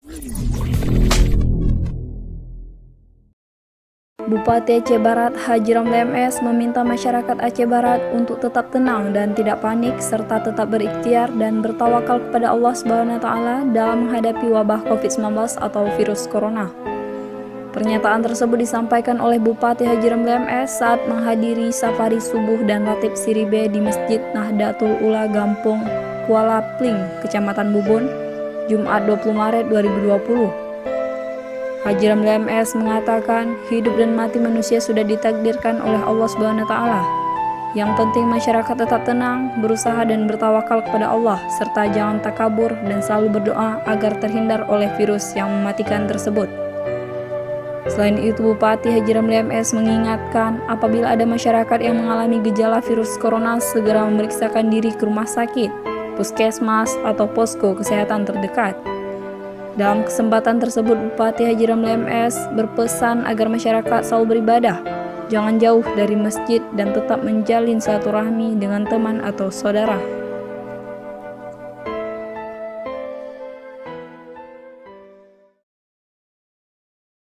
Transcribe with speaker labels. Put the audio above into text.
Speaker 1: Bupati Aceh Barat Haji Ramli MS meminta masyarakat Aceh Barat untuk tetap tenang dan tidak panik serta tetap berikhtiar dan bertawakal kepada Allah SWT dalam menghadapi wabah COVID-19 atau virus corona. Pernyataan tersebut disampaikan oleh Bupati Haji Ramli MS saat menghadiri safari subuh dan ratib Siribe di Masjid Nahdlatul Ula Gampong Kuala Pling, Kecamatan Bubun, Jumat 20 Maret 2020. Haji Ramli MS mengatakan, hidup dan mati manusia sudah ditakdirkan oleh Allah SWT. Yang penting masyarakat tetap tenang, berusaha dan bertawakal kepada Allah, serta jangan takabur dan selalu berdoa agar terhindar oleh virus yang mematikan tersebut. Selain itu, Bupati Haji Ramli MS mengingatkan apabila ada masyarakat yang mengalami gejala virus corona segera memeriksakan diri ke rumah sakit, puskesmas, atau posko kesehatan terdekat. Dalam kesempatan tersebut, Bupati Haji Ramli MS berpesan agar masyarakat selalu beribadah, jangan jauh dari masjid dan tetap menjalin silaturahmi dengan teman atau saudara.